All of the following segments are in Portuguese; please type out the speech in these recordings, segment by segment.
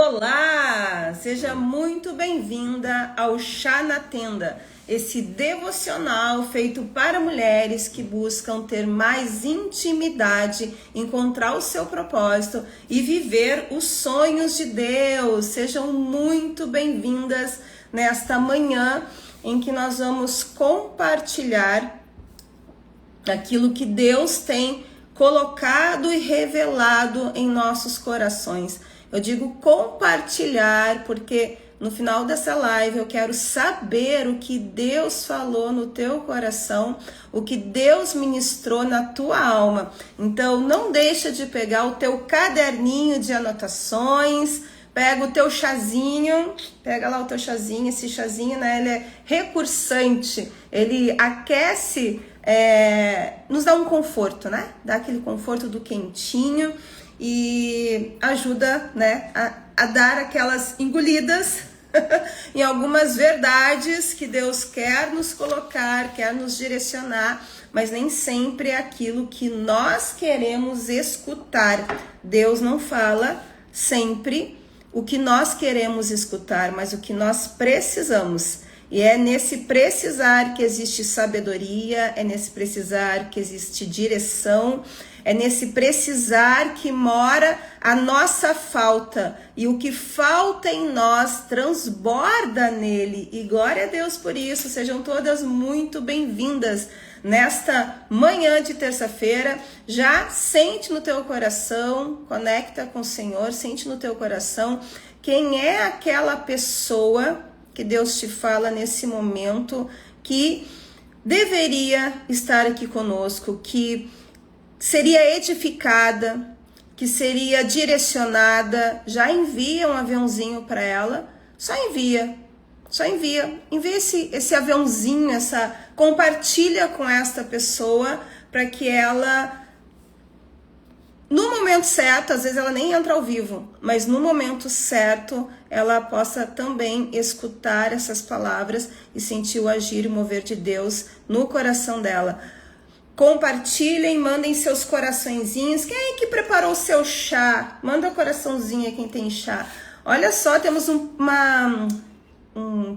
Olá! Seja muito bem-vinda ao Chá na Tenda, esse devocional feito para mulheres que buscam ter mais intimidade, encontrar o seu propósito e viver os sonhos de Deus. Sejam muito bem-vindas nesta manhã em que nós vamos compartilhar aquilo que Deus tem colocado e revelado em nossos corações. Eu digo compartilhar porque no final dessa live eu quero saber o que Deus falou no teu coração, o que Deus ministrou na tua alma. Então não deixa de pegar o teu caderninho de anotações, pega o teu chazinho, pega lá o teu chazinho, esse chazinho, né, ele é recursante, ele aquece, nos dá um conforto, né, dá aquele conforto do quentinho e ajuda, né, a dar aquelas engolidas em algumas verdades que Deus quer nos colocar, quer nos direcionar, mas nem sempre é aquilo que nós queremos escutar. Deus não fala sempre o que nós queremos escutar, mas o que nós precisamos. E é nesse precisar que existe sabedoria, é nesse precisar que existe direção, é nesse precisar que mora a nossa falta. E o que falta em nós transborda nele. E glória a Deus por isso. Sejam todas muito bem-vindas nesta manhã de terça-feira. Já sente no teu coração, conecta com o Senhor, sente no teu coração quem é aquela pessoa que Deus te fala nesse momento que deveria estar aqui conosco, que seria edificada, que seria direcionada. Já envia um aviãozinho para ela, só envia esse aviãozinho, compartilha com esta pessoa para que ela, no momento certo, às vezes ela nem entra ao vivo, mas no momento certo ela possa também escutar essas palavras e sentir o agir e o mover de Deus no coração dela. Compartilhem, mandem seus coraçõezinhos. Quem é que preparou o seu chá? Manda coraçãozinho quem tem chá. Olha só, temos um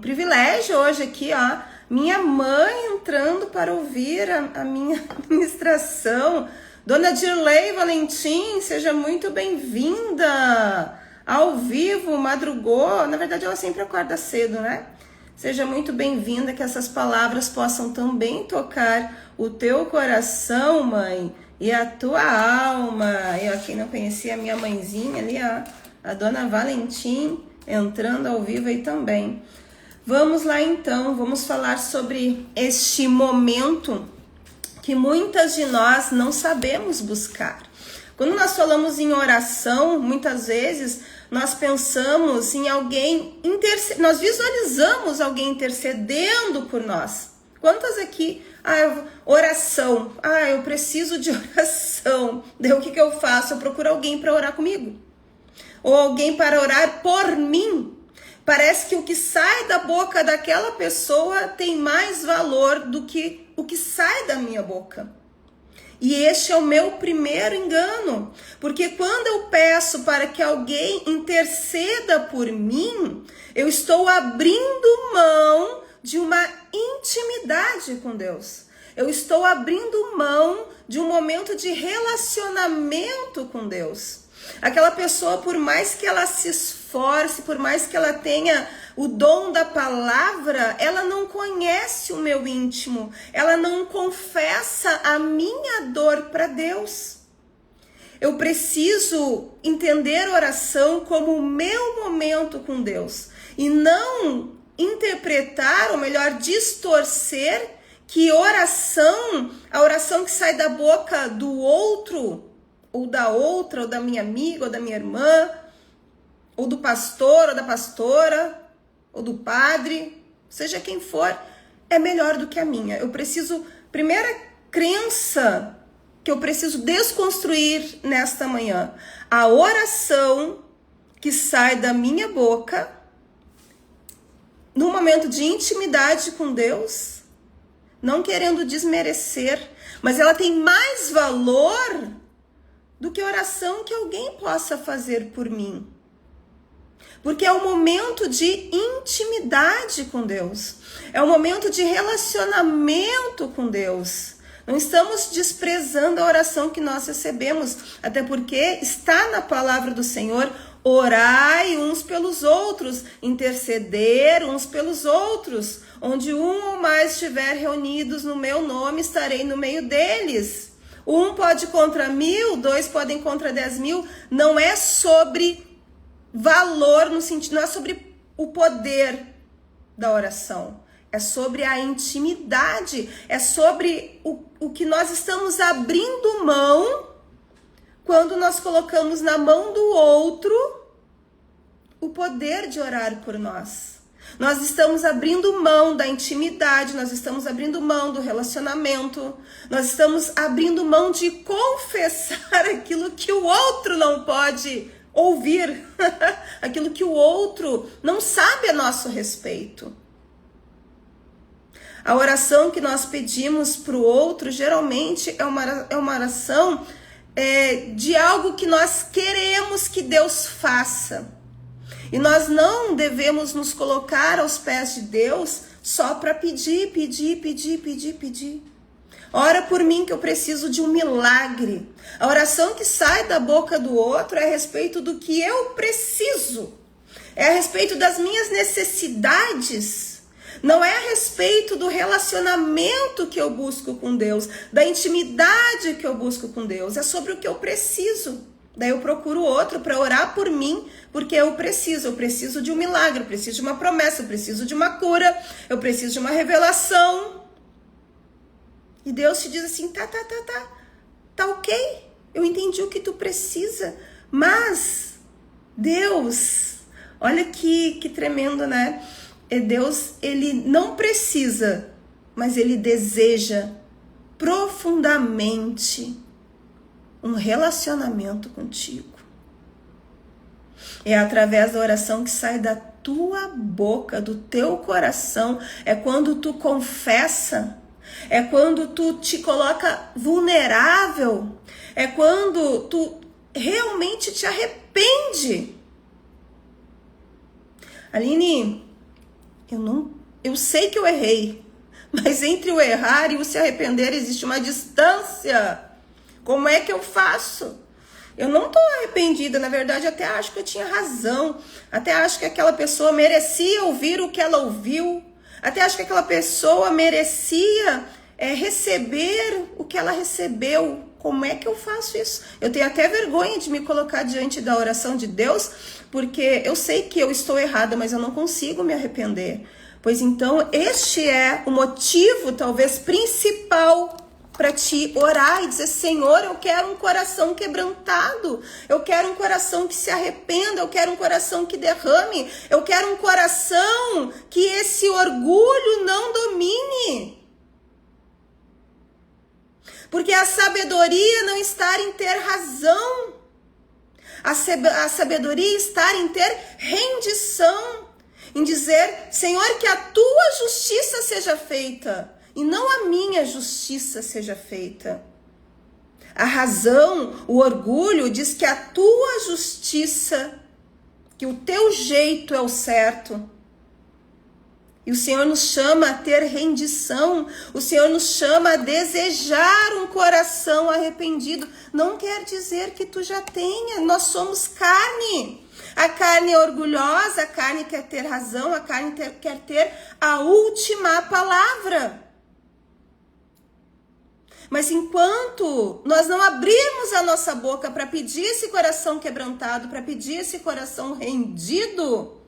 privilégio hoje aqui, ó. Minha mãe entrando para ouvir a minha ministração. Dona Dirley Valentim, seja muito bem-vinda. Ao vivo, madrugou. Na verdade, ela sempre acorda cedo, né? Seja muito bem-vinda, que essas palavras possam também tocar o teu coração, mãe, e a tua alma. E ó, quem não conhecia a minha mãezinha ali, ó, a Dona Valentim, entrando ao vivo aí também. Vamos lá então, vamos falar sobre este momento que muitas de nós não sabemos buscar. Quando nós falamos em oração, muitas vezes nós pensamos em alguém, nós visualizamos alguém intercedendo por nós. Quantas aqui, oração, eu preciso de oração. Daí o que eu faço? Eu procuro alguém para orar comigo. Ou alguém para orar por mim. Parece que o que sai da boca daquela pessoa tem mais valor do que o que sai da minha boca. E este é o meu primeiro engano, porque quando eu peço para que alguém interceda por mim, eu estou abrindo mão de uma intimidade com Deus. Eu estou abrindo mão de um momento de relacionamento com Deus. Aquela pessoa, por mais que ela se esforce, por mais que ela tenha o dom da palavra, ela não conhece o meu íntimo, ela não confessa a minha dor para Deus. Eu preciso entender oração como o meu momento com Deus e não interpretar, ou melhor, distorcer que a oração que sai da boca do outro, ou da outra, ou da minha amiga, ou da minha irmã, ou do pastor, ou da pastora, ou do padre, seja quem for, é melhor do que a minha. Eu preciso, primeira crença que eu preciso desconstruir nesta manhã, a oração que sai da minha boca, no momento de intimidade com Deus, não querendo desmerecer, mas ela tem mais valor do que a oração que alguém possa fazer por mim. Porque é um momento de intimidade com Deus. É um momento de relacionamento com Deus. Não estamos desprezando a oração que nós recebemos, até porque está na palavra do Senhor: orai uns pelos outros, interceder uns pelos outros. Onde um ou mais estiver reunidos no meu nome, estarei no meio deles. Um pode contra 1000, 2 podem contra 10.000. Não é sobre valor, no sentido, não é sobre o poder da oração. É sobre a intimidade, é sobre o que nós estamos abrindo mão quando nós colocamos na mão do outro o poder de orar por nós. Nós estamos abrindo mão da intimidade, nós estamos abrindo mão do relacionamento, nós estamos abrindo mão de confessar aquilo que o outro não pode ouvir, aquilo que o outro não sabe a nosso respeito. A oração que nós pedimos para o outro, geralmente, é uma oração de algo que nós queremos que Deus faça. E nós não devemos nos colocar aos pés de Deus só para pedir. Ora por mim que eu preciso de um milagre. A oração que sai da boca do outro é a respeito do que eu preciso. É a respeito das minhas necessidades. Não é a respeito do relacionamento que eu busco com Deus, da intimidade que eu busco com Deus. É sobre o que eu preciso. Daí eu procuro outro para orar por mim, porque eu preciso de um milagre, eu preciso de uma promessa, eu preciso de uma cura, eu preciso de uma revelação. E Deus te diz assim: tá ok, eu entendi o que tu precisa, mas Deus, olha que tremendo, né? Deus, ele não precisa, mas ele deseja profundamente um relacionamento contigo. É através da oração que sai da tua boca, do teu coração, é quando tu confessa, é quando tu te coloca vulnerável, é quando tu realmente te arrepende. Aline, eu sei que eu errei, mas entre o errar e o se arrepender existe uma distância. Como é que eu faço? Eu não estou arrependida, na verdade até acho que eu tinha razão, até acho que aquela pessoa merecia ouvir o que ela ouviu, até acho que aquela pessoa merecia receber o que ela recebeu. Como é que eu faço isso? Eu tenho até vergonha de me colocar diante da oração de Deus, porque eu sei que eu estou errada, mas eu não consigo me arrepender. Pois então, este é o motivo, talvez, principal para te orar e dizer: Senhor, eu quero um coração quebrantado, eu quero um coração que se arrependa, eu quero um coração que derrame, eu quero um coração que esse orgulho não domine. Porque a sabedoria não está em ter razão, a sabedoria está em ter rendição, em dizer: Senhor, que a tua justiça seja feita e não a minha justiça seja feita. A razão, o orgulho diz que a tua justiça, que o teu jeito é o certo. E o Senhor nos chama a ter rendição, o Senhor nos chama a desejar um coração arrependido. Não quer dizer que tu já tenha, nós somos carne. A carne é orgulhosa, a carne quer ter razão, a carne quer ter a última palavra. Mas enquanto nós não abrirmos a nossa boca para pedir esse coração quebrantado, para pedir esse coração rendido,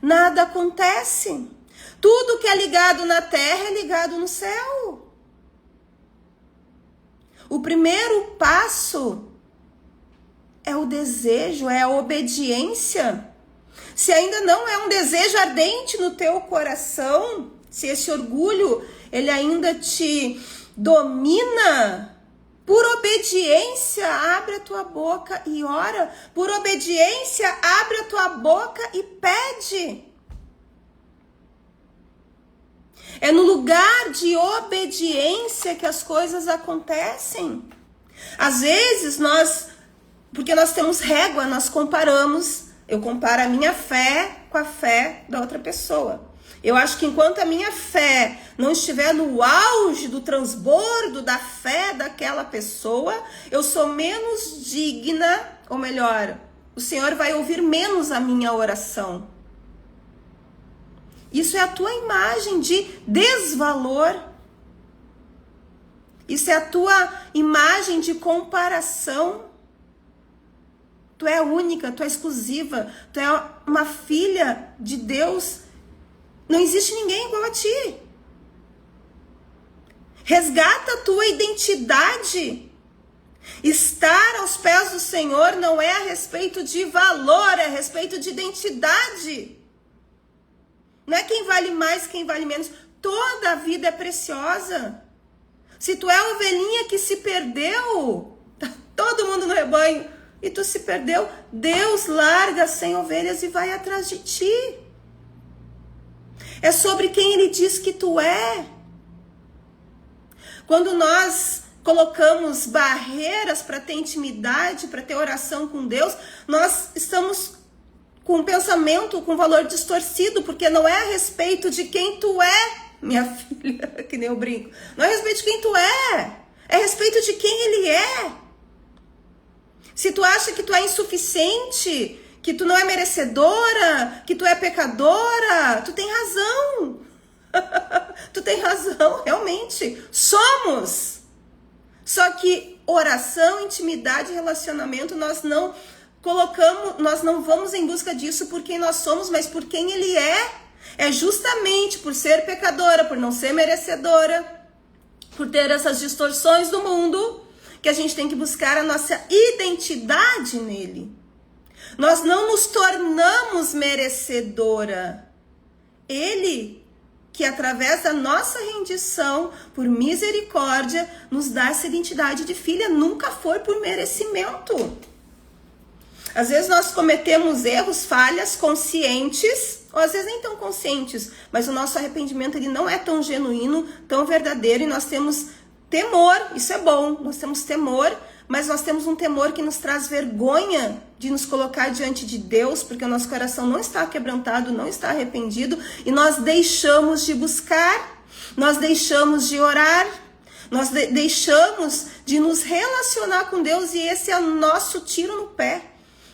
nada acontece. Tudo que é ligado na terra é ligado no céu. O primeiro passo é o desejo, é a obediência. Se ainda não é um desejo ardente no teu coração, se esse orgulho ele ainda te domina, por obediência abre a tua boca e ora. Por obediência abre a tua boca e pede. É no lugar de obediência que as coisas acontecem. Às vezes porque nós temos régua, nós comparamos Eu comparo a minha fé com a fé da outra pessoa. Eu acho que enquanto a minha fé não estiver no auge do transbordo da fé daquela pessoa, eu sou menos digna, ou melhor, o Senhor vai ouvir menos a minha oração. Isso é a tua imagem de desvalor. Isso é a tua imagem de comparação. Tu é única, tu é exclusiva, tu é uma filha de Deus. Não existe ninguém igual a ti. Resgata a tua identidade. Estar aos pés do Senhor não é a respeito de valor, é a respeito de identidade. Não é quem vale mais, quem vale menos. Toda a vida é preciosa. Se tu é a ovelhinha que se perdeu, tá todo mundo no rebanho, e tu se perdeu, Deus larga as 100 ovelhas e vai atrás de ti. É sobre quem Ele diz que tu é. Quando nós colocamos barreiras para ter intimidade, para ter oração com Deus, nós estamos com um pensamento com valor distorcido, porque não é a respeito de quem tu é, minha filha, que nem eu brinco. Não é a respeito de quem tu é a respeito de quem Ele é. Se tu acha que tu é insuficiente, que tu não é merecedora, que tu é pecadora, tu tem razão. Tu tem razão, realmente. Somos. Só que oração, intimidade, relacionamento, nós não colocamos, nós não vamos em busca disso por quem nós somos, mas por quem Ele é. É justamente por ser pecadora, por não ser merecedora, por ter essas distorções do mundo, que a gente tem que buscar a nossa identidade nele. Nós não nos tornamos merecedora. Ele, que através da nossa rendição, por misericórdia, nos dá essa identidade de filha, nunca foi por merecimento. Às vezes nós cometemos erros, falhas conscientes, ou às vezes nem tão conscientes, mas o nosso arrependimento ele não é tão genuíno, tão verdadeiro, e nós temos temor, isso é bom, nós temos temor, mas nós temos um temor que nos traz vergonha de nos colocar diante de Deus, porque o nosso coração não está quebrantado, não está arrependido, e nós deixamos de buscar, nós deixamos de orar, nós deixamos de nos relacionar com Deus, e esse é o nosso tiro no pé,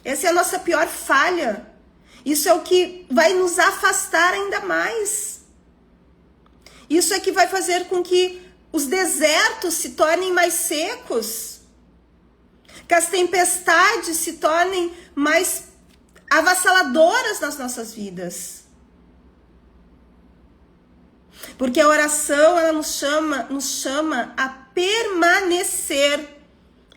essa é a nossa pior falha. Isso é o que vai nos afastar ainda mais. Isso é que vai fazer com que os desertos se tornem mais secos, que as tempestades se tornem mais avassaladoras nas nossas vidas. Porque a oração, ela nos chama a permanecer.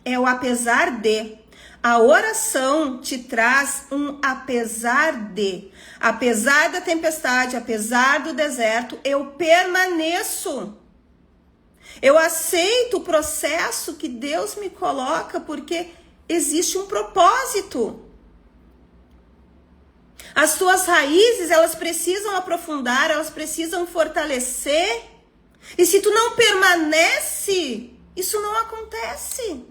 É o apesar de. A oração te traz um apesar de. Apesar da tempestade, apesar do deserto, eu permaneço. Eu aceito o processo que Deus me coloca porque existe um propósito. As tuas raízes, elas precisam aprofundar, elas precisam fortalecer. E se tu não permanece, isso não acontece.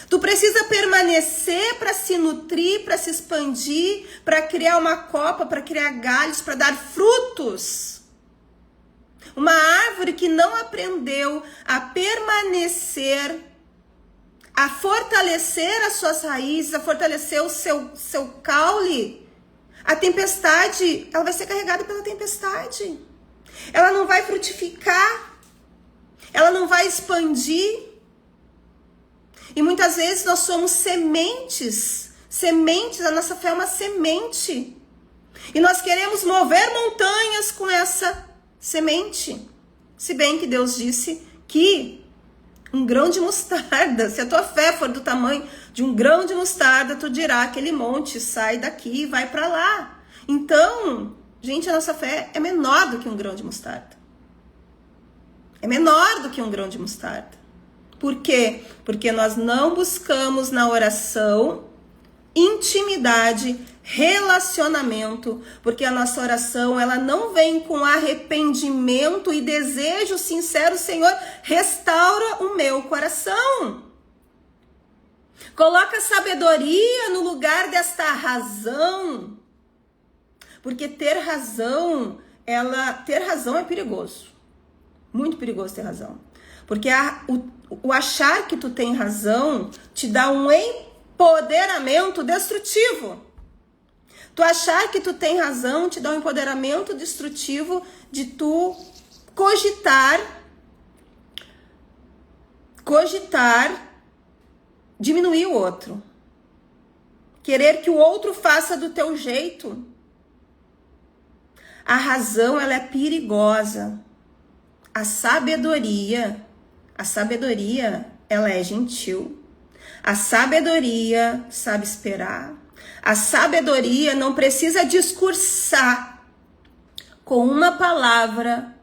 Tu precisa permanecer para se nutrir, para se expandir, para criar uma copa, para criar galhos, para dar frutos. Uma árvore que não aprendeu a permanecer, a fortalecer as suas raízes, a fortalecer o seu caule, a tempestade, ela vai ser carregada pela tempestade. Ela não vai frutificar, ela não vai expandir. E muitas vezes nós somos sementes, a nossa fé é uma semente. E nós queremos mover montanhas com essa semente. Se bem que Deus disse que um grão de mostarda, se a tua fé for do tamanho de um grão de mostarda, tu dirá aquele monte, sai daqui e vai para lá. Então, gente, a nossa fé é menor do que um grão de mostarda. É menor do que um grão de mostarda. Por quê? Porque nós não buscamos na oração intimidade, relacionamento, porque a nossa oração ela não vem com arrependimento e desejo sincero, Senhor, restaura o meu coração. Coloca a sabedoria no lugar desta razão. Porque ter razão é perigoso. Muito perigoso ter razão. Porque o achar que tu tem razão te dá um empoderamento destrutivo. Tu achar que tu tem razão te dá um empoderamento destrutivo de tu cogitar diminuir o outro. Querer que o outro faça do teu jeito. A razão, ela é perigosa. A sabedoria, ela é gentil. A sabedoria sabe esperar. A sabedoria não precisa discursar com uma palavra,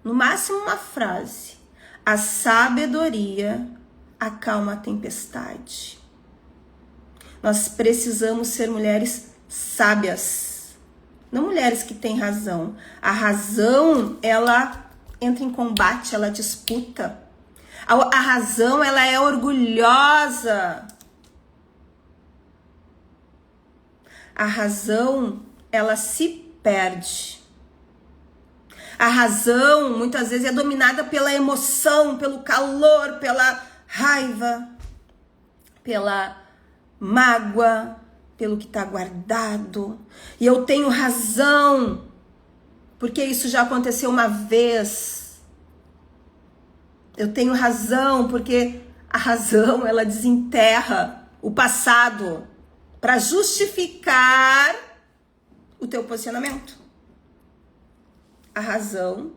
no máximo uma frase. A sabedoria acalma a tempestade. Nós precisamos ser mulheres sábias, não mulheres que têm razão. A razão, ela entra em combate, ela disputa. A razão, ela é orgulhosa. A razão, ela se perde. A razão, muitas vezes, é dominada pela emoção, pelo calor, pela raiva, pela mágoa, pelo que está guardado. E eu tenho razão, porque isso já aconteceu uma vez. Eu tenho razão, porque a razão, ela desenterra o passado para justificar o teu posicionamento. A razão,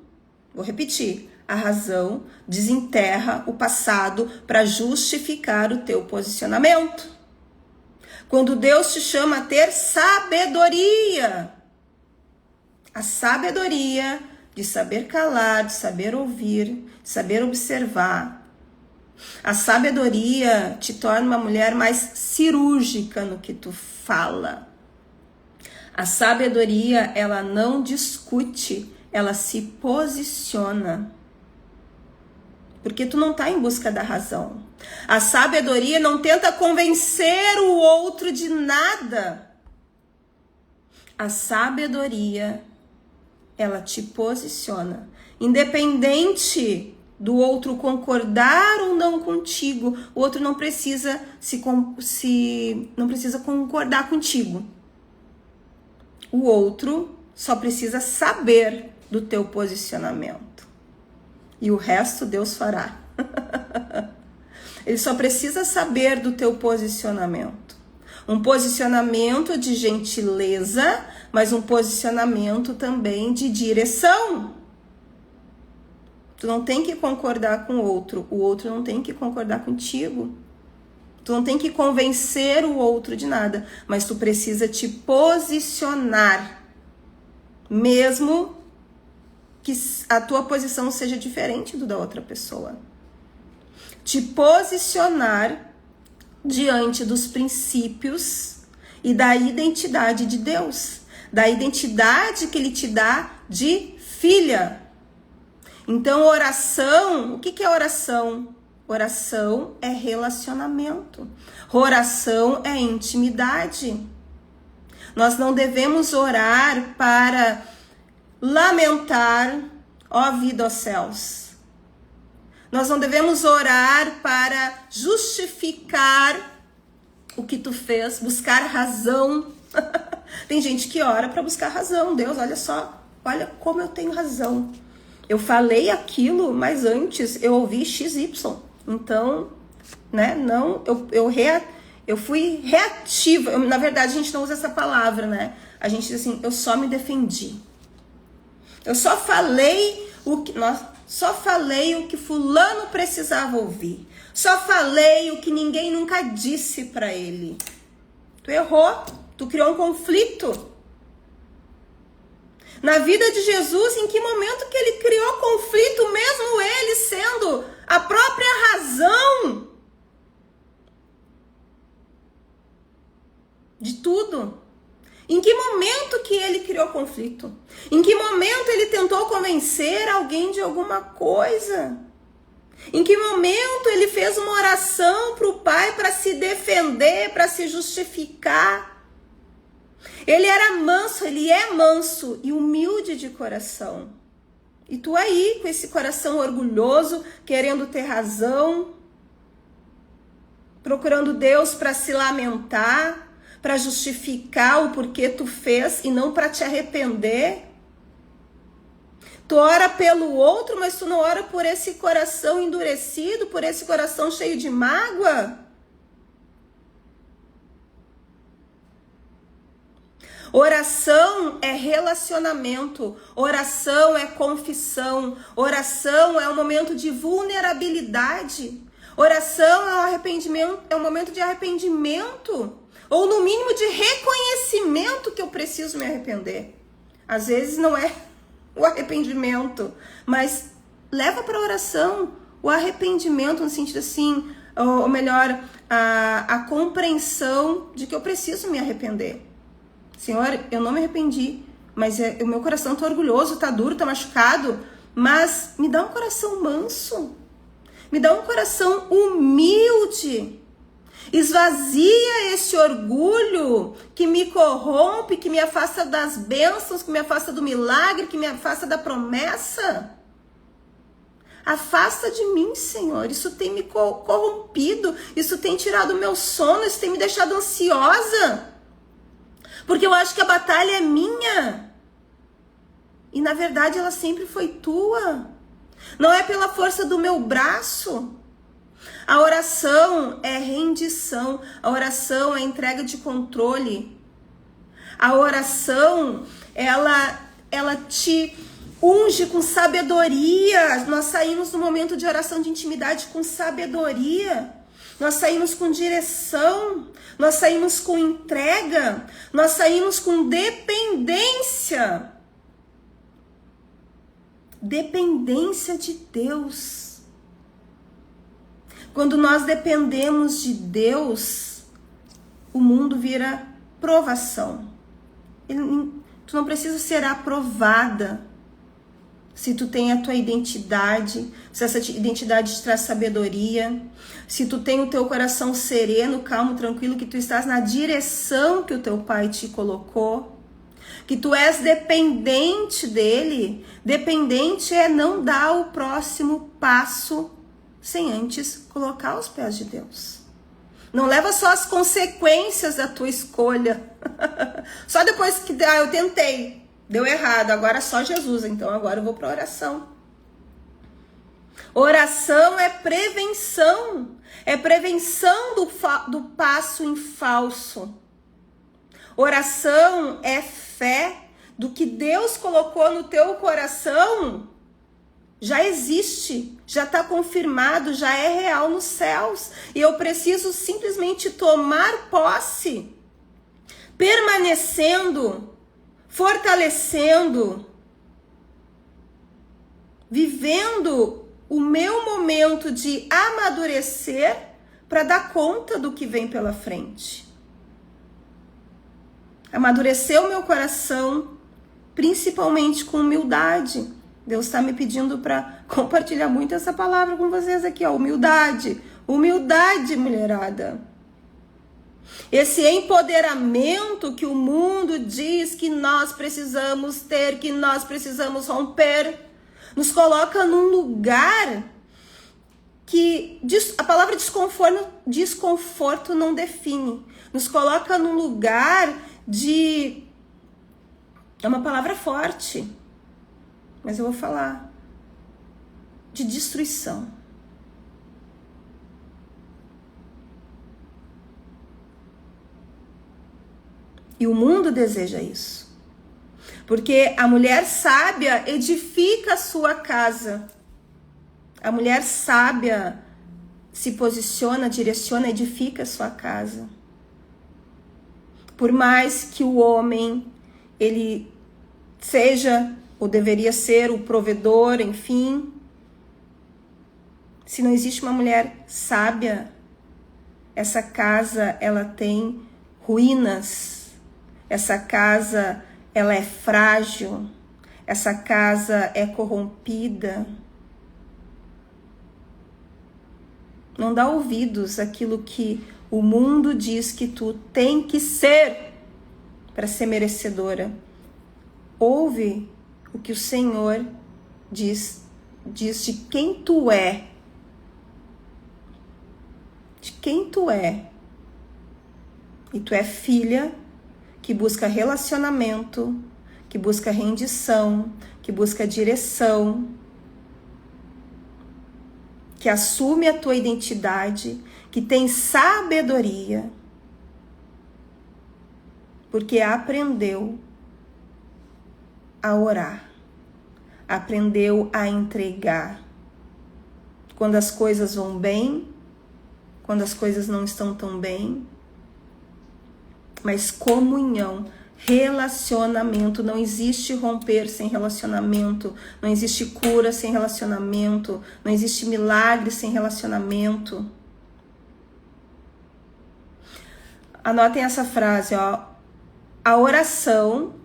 vou repetir, a razão desenterra o passado para justificar o teu posicionamento. Quando Deus te chama a ter sabedoria, a sabedoria de saber calar, de saber ouvir, de saber observar. A sabedoria te torna uma mulher mais cirúrgica no que tu fala. A sabedoria, ela não discute, ela se posiciona. Porque tu não está em busca da razão. A sabedoria não tenta convencer o outro de nada. A sabedoria, ela te posiciona. Independente do outro concordar ou não contigo, o outro não precisa não precisa concordar contigo. O outro só precisa saber do teu posicionamento. E o resto Deus fará. Ele só precisa saber do teu posicionamento. Um posicionamento de gentileza, mas um posicionamento também de direção. Tu não tem que concordar com o outro não tem que concordar contigo. Tu não tem que convencer o outro de nada, mas tu precisa te posicionar, mesmo que a tua posição seja diferente do da outra pessoa. Te posicionar diante dos princípios e da identidade de Deus, da identidade que Ele te dá de filha. Então, oração, o que é oração? Oração é relacionamento. Oração é intimidade. Nós não devemos orar para lamentar, ó vida aos céus. Nós não devemos orar para justificar o que tu fez, buscar razão. Tem gente que ora para buscar razão. Deus, olha só, olha como eu tenho razão. Eu falei aquilo, mas antes eu ouvi XY. Então, né, não, eu fui reativa. Na verdade, a gente não usa essa palavra, né? A gente diz assim, eu só me defendi. Eu só falei o que fulano precisava ouvir. Só falei o que ninguém nunca disse para ele. Tu errou, tu criou um conflito. Na vida de Jesus, em que momento que ele criou conflito, mesmo ele sendo a própria razão de tudo? Em que momento que ele criou conflito? Em que momento ele tentou convencer alguém de alguma coisa? Em que momento ele fez uma oração para o pai para se defender, para se justificar? Ele era manso, ele é manso e humilde de coração. E tu aí, com esse coração orgulhoso, querendo ter razão, procurando Deus para se lamentar, para justificar o porquê tu fez e não para te arrepender. Tu ora pelo outro, mas tu não ora por esse coração endurecido, por esse coração cheio de mágoa. Oração é relacionamento, oração é confissão, oração é um momento de vulnerabilidade, oração é um arrependimento, é um momento de arrependimento, ou no mínimo de reconhecimento que eu preciso me arrepender. Às vezes não é o arrependimento, mas leva para a oração o arrependimento no sentido assim, ou melhor, a compreensão de que eu preciso me arrepender. Senhor, eu não me arrependi, mas o meu coração tá orgulhoso, tá duro, tá machucado, mas me dá um coração manso, me dá um coração humilde, esvazia esse orgulho que me corrompe, que me afasta das bênçãos, que me afasta do milagre, que me afasta da promessa. Afasta de mim, Senhor, isso tem me corrompido, isso tem tirado o meu sono, isso tem me deixado ansiosa. Porque eu acho que a batalha é minha. E na verdade ela sempre foi tua. Não é pela força do meu braço. A oração é rendição. A oração é entrega de controle. A oração, ela te unge com sabedoria. Nós saímos no momento de oração de intimidade com sabedoria. Nós saímos com direção, nós saímos com entrega, nós saímos com dependência. Dependência de Deus. Quando nós dependemos de Deus, o mundo vira provação. Tu não precisa ser aprovada. Se tu tem a tua identidade, se essa identidade te traz sabedoria, se tu tem o teu coração sereno, calmo, tranquilo, que tu estás na direção que o teu pai te colocou, que tu és dependente dele. Dependente é não dar o próximo passo sem antes colocar os pés de Deus. Não leva só as consequências da tua escolha. Só depois que eu tentei. Deu errado, agora é só Jesus, então agora eu vou para oração. Oração é prevenção do passo em falso. Oração é fé do que Deus colocou no teu coração, já existe, já está confirmado, já é real nos céus. E eu preciso simplesmente tomar posse, permanecendo, fortalecendo, vivendo o meu momento de amadurecer para dar conta do que vem pela frente. Amadurecer o meu coração, principalmente com humildade. Deus está me pedindo para compartilhar muito essa palavra com vocês aqui, ó, humildade. Humildade, mulherada. Esse empoderamento que o mundo diz que nós precisamos ter, que nós precisamos romper, nos coloca num lugar que a palavra desconforto não define. Nos coloca num lugar de... É uma palavra forte, mas eu vou falar. De destruição. E o mundo deseja isso. Porque a mulher sábia edifica a sua casa. A mulher sábia se posiciona, direciona, edifica a sua casa. Por mais que o homem, ele seja ou deveria ser o provedor, enfim. Se não existe uma mulher sábia, essa casa, ela tem ruínas. Essa casa, ela é frágil. Essa casa é corrompida. Não dá ouvidos àquilo que o mundo diz que tu tem que ser para ser merecedora. Ouve o que o Senhor diz de quem tu é. De quem tu é. E tu é filha que busca relacionamento, que busca rendição, que busca direção, que assume a tua identidade, que tem sabedoria, porque aprendeu a orar, aprendeu a entregar. Quando as coisas vão bem, quando as coisas não estão tão bem, mas comunhão, relacionamento, não existe romper sem relacionamento, não existe cura sem relacionamento, não existe milagre sem relacionamento. Anotem essa frase, ó. A oração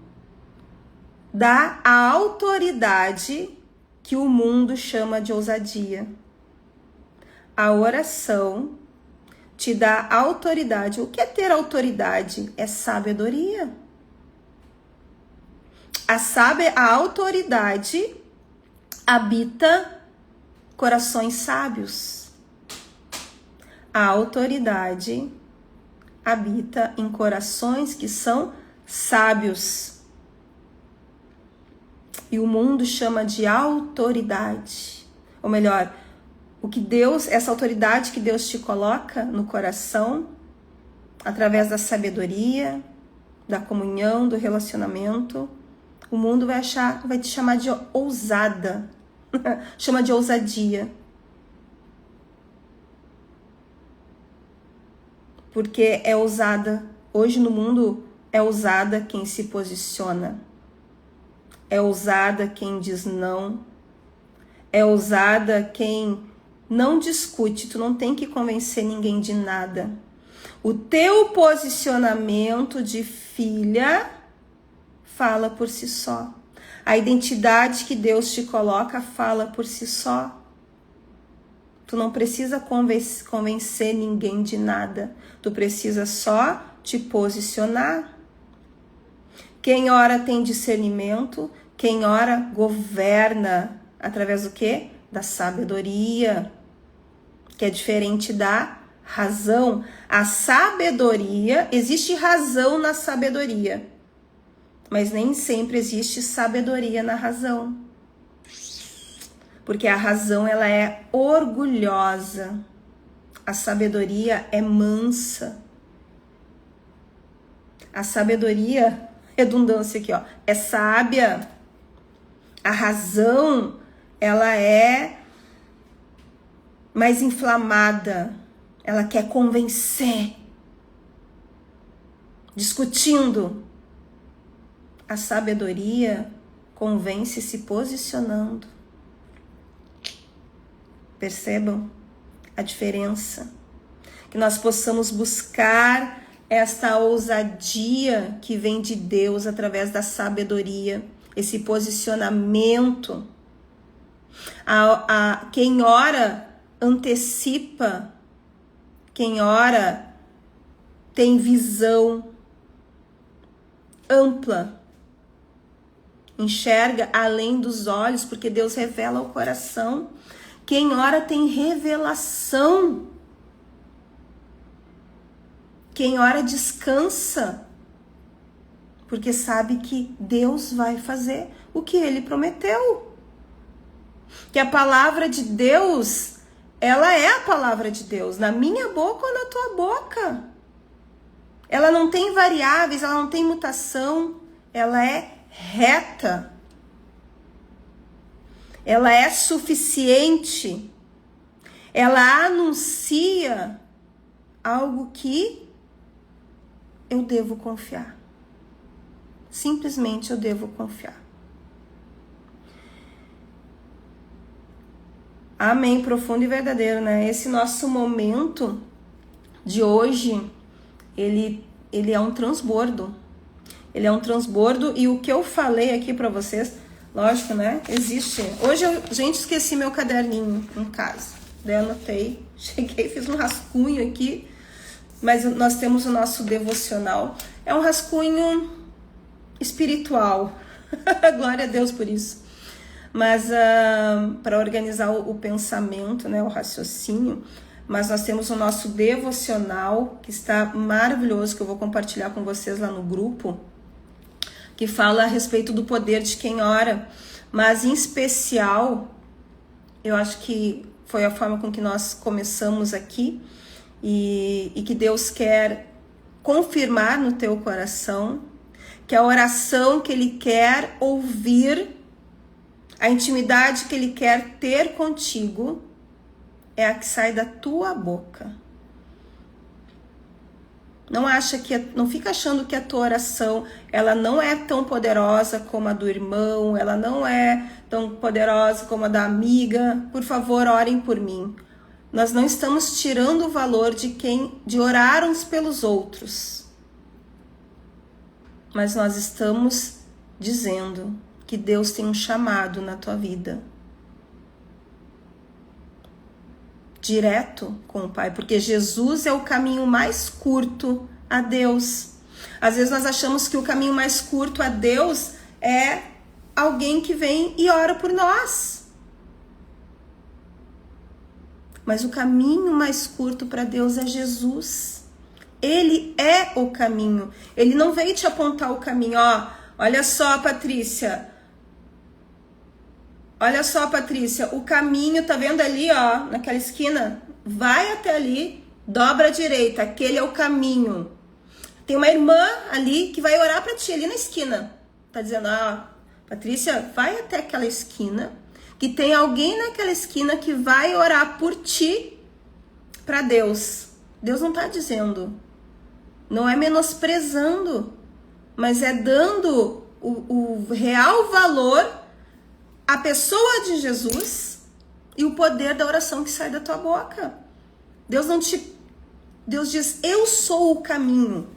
dá a autoridade que o mundo chama de ousadia. A oração te dá autoridade. O que é ter autoridade? É sabedoria. A autoridade habita corações sábios. A autoridade habita em corações que são sábios. E o mundo chama de autoridade. Ou melhor, o que Deus, essa autoridade que Deus te coloca no coração, através da sabedoria, da comunhão, do relacionamento, o mundo vai te chamar de ousada. Chama de ousadia. Porque é ousada. Hoje no mundo é ousada quem se posiciona. É ousada quem diz não. É ousada quem não discute. Tu não tem que convencer ninguém de nada. O teu posicionamento de filha fala por si só. A identidade que Deus te coloca fala por si só. Tu não precisa convencer ninguém de nada. Tu precisa só te posicionar. Quem ora tem discernimento, quem ora governa através do quê? Da sabedoria, que é diferente da razão. A sabedoria, existe razão na sabedoria, mas nem sempre existe sabedoria na razão. Porque a razão, ela é orgulhosa. A sabedoria é mansa. A sabedoria, redundância aqui, ó, é sábia. A razão, ela é mais inflamada. Ela quer convencer. Discutindo. A sabedoria convence se posicionando. Percebam a diferença? Que nós possamos buscar esta ousadia que vem de Deus através da sabedoria, esse posicionamento. Quem ora antecipa, quem ora tem visão ampla, enxerga além dos olhos, porque Deus revela o coração. Quem ora tem revelação. Quem ora descansa, porque sabe que Deus vai fazer o que Ele prometeu. Que a palavra de Deus, ela é a palavra de Deus, na minha boca ou na tua boca. Ela não tem variáveis, ela não tem mutação, ela é reta. Ela é suficiente. Ela anuncia algo que eu devo confiar. Simplesmente eu devo confiar. Amém, profundo e verdadeiro, né? Esse nosso momento de hoje, ele é um transbordo. Ele é um transbordo, e o que eu falei aqui pra vocês, lógico, né? Existe. Hoje eu, gente, esqueci meu caderninho em casa. Daí eu anotei, cheguei, fiz um rascunho aqui, mas nós temos o nosso devocional. É um rascunho espiritual. Glória a Deus por isso. Mas para organizar o pensamento, né, o raciocínio, mas nós temos o nosso devocional, que está maravilhoso, que eu vou compartilhar com vocês lá no grupo, que fala a respeito do poder de quem ora. Mas em especial, eu acho que foi a forma com que nós começamos aqui, e que Deus quer confirmar no teu coração que a oração que Ele quer ouvir, a intimidade que Ele quer ter contigo, é a que sai da tua boca. Não fica achando que a tua oração ela não é tão poderosa como a do irmão, ela não é tão poderosa como a da amiga. Por favor, orem por mim. Nós não estamos tirando o valor de orar uns pelos outros, mas nós estamos dizendo que Deus tem um chamado na tua vida, direto com o Pai, porque Jesus é o caminho mais curto a Deus. Às vezes nós achamos que o caminho mais curto a Deus é alguém que vem e ora por nós. Mas o caminho mais curto para Deus é Jesus. Ele é o caminho. Ele não veio te apontar o caminho. Olha só, Patrícia. Olha só, Patrícia. O caminho, tá vendo ali, naquela esquina? Vai até ali, dobra à direita. Aquele é o caminho. Tem uma irmã ali que vai orar para ti ali na esquina. Tá dizendo, Patrícia, vai até aquela esquina, que tem alguém naquela esquina que vai orar por ti para Deus. Deus não tá dizendo, não é menosprezando, mas é dando o real valor à pessoa de Jesus e o poder da oração que sai da tua boca. Deus diz, eu sou o caminho.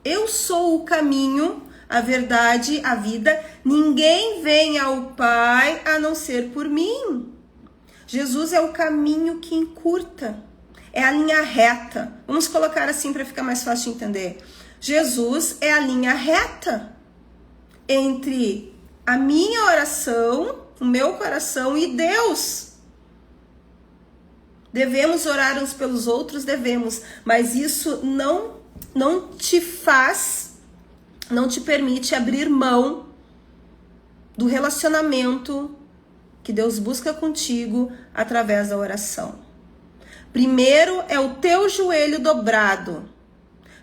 Eu sou o caminho, a verdade, a vida. Ninguém vem ao Pai a não ser por mim. Jesus é o caminho que encurta. É a linha reta. Vamos colocar assim para ficar mais fácil de entender. Jesus é a linha reta entre a minha oração, o meu coração e Deus. Devemos orar uns pelos outros? Devemos. Mas isso não te permite abrir mão do relacionamento que Deus busca contigo através da oração. Primeiro é o teu joelho dobrado.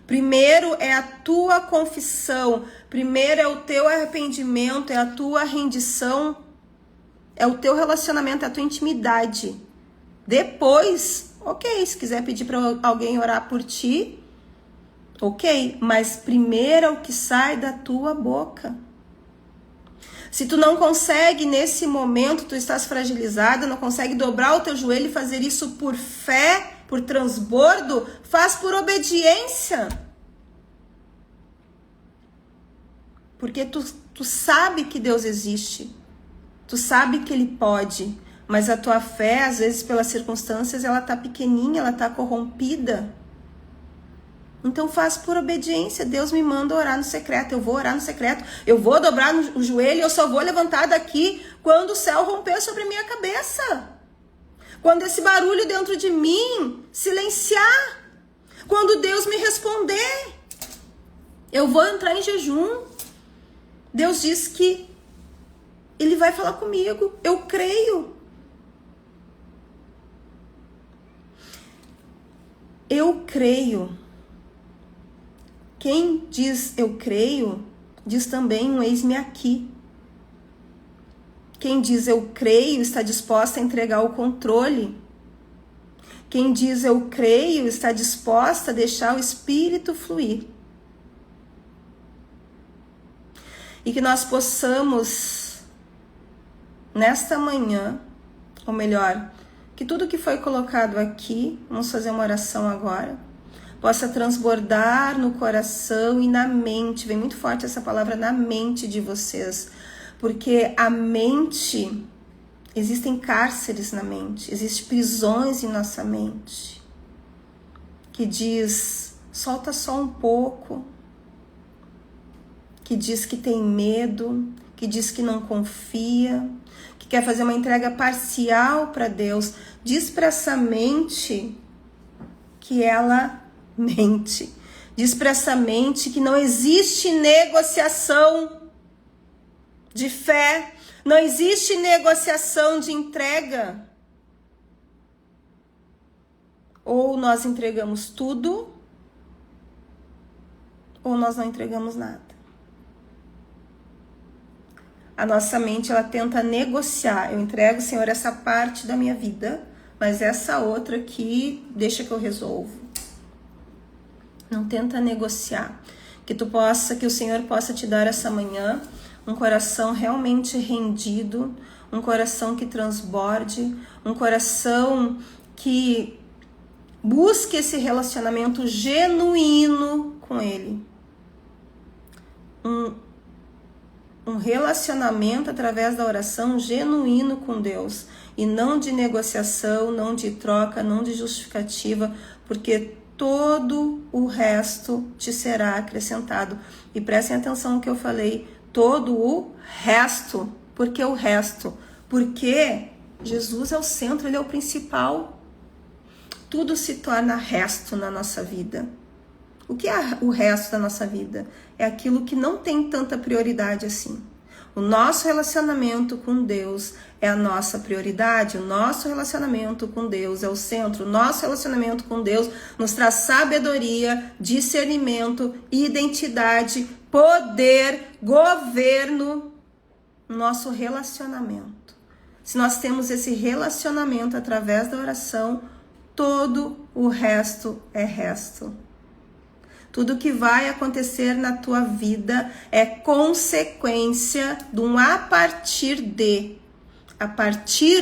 Primeiro é a tua confissão. Primeiro é o teu arrependimento, é a tua rendição, é o teu relacionamento, é a tua intimidade. Depois, ok, se quiser pedir para alguém orar por ti, ok, mas primeiro é o que sai da tua boca. Se tu não consegue nesse momento, tu estás fragilizada, não consegue dobrar o teu joelho e fazer isso por fé, por transbordo, faz por obediência. Porque tu sabe que Deus existe, tu sabe que Ele pode, mas a tua fé, às vezes pelas circunstâncias, ela tá pequenininha, ela tá corrompida. Então faz por obediência. Deus me manda orar no secreto, eu vou orar no secreto, eu vou dobrar o joelho, eu só vou levantar daqui quando o céu romper sobre a minha cabeça. Quando esse barulho dentro de mim silenciar. Quando Deus me responder. Eu vou entrar em jejum. Deus diz que Ele vai falar comigo. Eu creio. Eu creio. Quem diz eu creio, diz também um eis-me aqui. Quem diz eu creio está disposta a entregar o controle. Quem diz eu creio está disposta a deixar o Espírito fluir. E que nós possamos, nesta manhã, ou melhor, que tudo que foi colocado aqui, vamos fazer uma oração agora, possa transbordar no coração e na mente. Vem muito forte essa palavra, na mente de vocês. Porque a mente Existem cárceres na mente, existem prisões em nossa mente, que diz, solta só um pouco, que diz que tem medo, que diz que não confia, que quer fazer uma entrega parcial para Deus. Diz para essa mente que ela mente. Diz para essa mente que não existe negociação de fé, não existe negociação de entrega. Ou nós entregamos tudo, ou nós não entregamos nada. A nossa mente, ela tenta negociar. Eu entrego, Senhor, essa parte da minha vida, mas essa outra aqui, deixa que eu resolvo. Não tenta negociar. Que o Senhor possa te dar essa manhã um coração realmente rendido, um coração que transborde, um coração que busque esse relacionamento genuíno com Ele. Um relacionamento através da oração genuíno com Deus. E não de negociação, não de troca, não de justificativa, porque todo o resto te será acrescentado. E prestem atenção no que eu falei, todo o resto. Por que o resto? Porque Jesus é o centro, Ele é o principal. Tudo se torna resto na nossa vida. O que é o resto da nossa vida? É aquilo que não tem tanta prioridade assim. O nosso relacionamento com Deus é a nossa prioridade. O nosso relacionamento com Deus é o centro. O nosso relacionamento com Deus nos traz sabedoria, discernimento, identidade, poder, governo. Nosso relacionamento. Se nós temos esse relacionamento através da oração, todo o resto é resto. Tudo que vai acontecer na tua vida é consequência de um a partir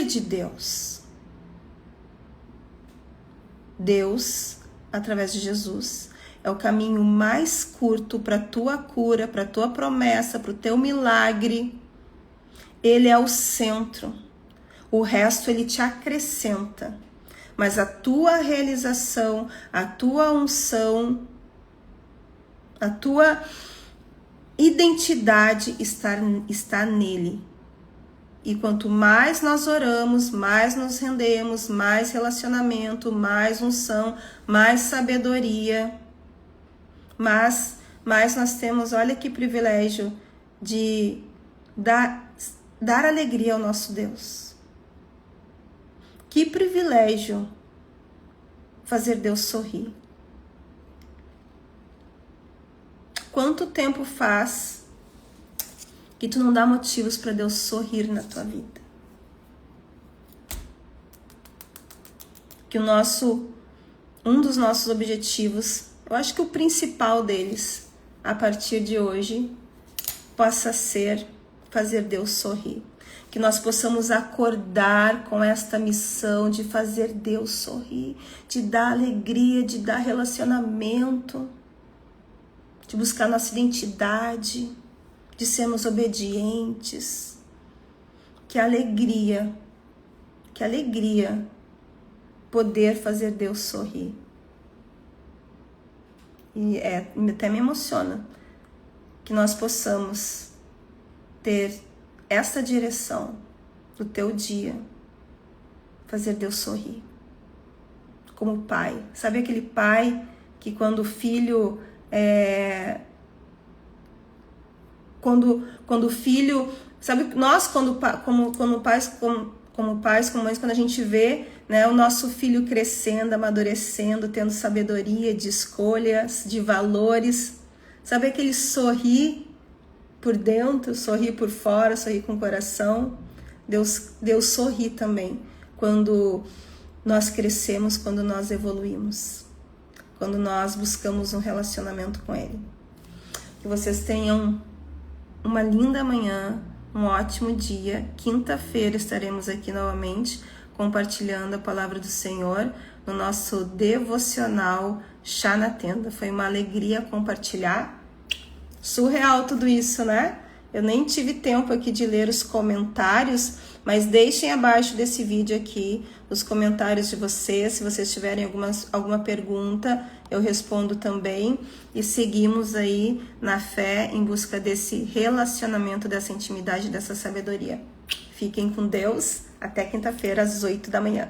de Deus. Deus, através de Jesus, é o caminho mais curto para a tua cura, para a tua promessa, para o teu milagre. Ele é o centro. O resto Ele te acrescenta. Mas a tua realização, a tua unção, a tua identidade está nele. E quanto mais nós oramos, mais nos rendemos, mais relacionamento, mais unção, mais sabedoria, mais nós temos, olha que privilégio, de dar alegria ao nosso Deus. Que privilégio fazer Deus sorrir. Quanto tempo faz que tu não dá motivos para Deus sorrir na tua vida? Que um dos nossos objetivos, eu acho que o principal deles, a partir de hoje, possa ser fazer Deus sorrir. Que nós possamos acordar com esta missão de fazer Deus sorrir, de dar alegria, de dar relacionamento, de buscar nossa identidade, de sermos obedientes. Que alegria poder fazer Deus sorrir. E até me emociona que nós possamos ter essa direção do teu dia, fazer Deus sorrir. Como pai, sabe aquele pai que quando o filho quando o filho, sabe, nós como pais, como mães, quando a gente vê, né, o nosso filho crescendo, amadurecendo, tendo sabedoria de escolhas, de valores, sabe aquele sorrir por dentro, sorrir por fora, sorrir com o coração? Deus sorri também quando nós crescemos, quando nós evoluímos, quando nós buscamos um relacionamento com Ele. Que vocês tenham uma linda manhã, um ótimo dia. Quinta-feira estaremos aqui novamente compartilhando a palavra do Senhor no nosso devocional Chá na Tenda. Foi uma alegria compartilhar. Surreal tudo isso, né? Eu nem tive tempo aqui de ler os comentários, mas deixem abaixo desse vídeo aqui os comentários de vocês. Se vocês tiverem alguma pergunta, eu respondo também. E seguimos aí na fé em busca desse relacionamento, dessa intimidade, dessa sabedoria. Fiquem com Deus. Até quinta-feira, às 8 da manhã.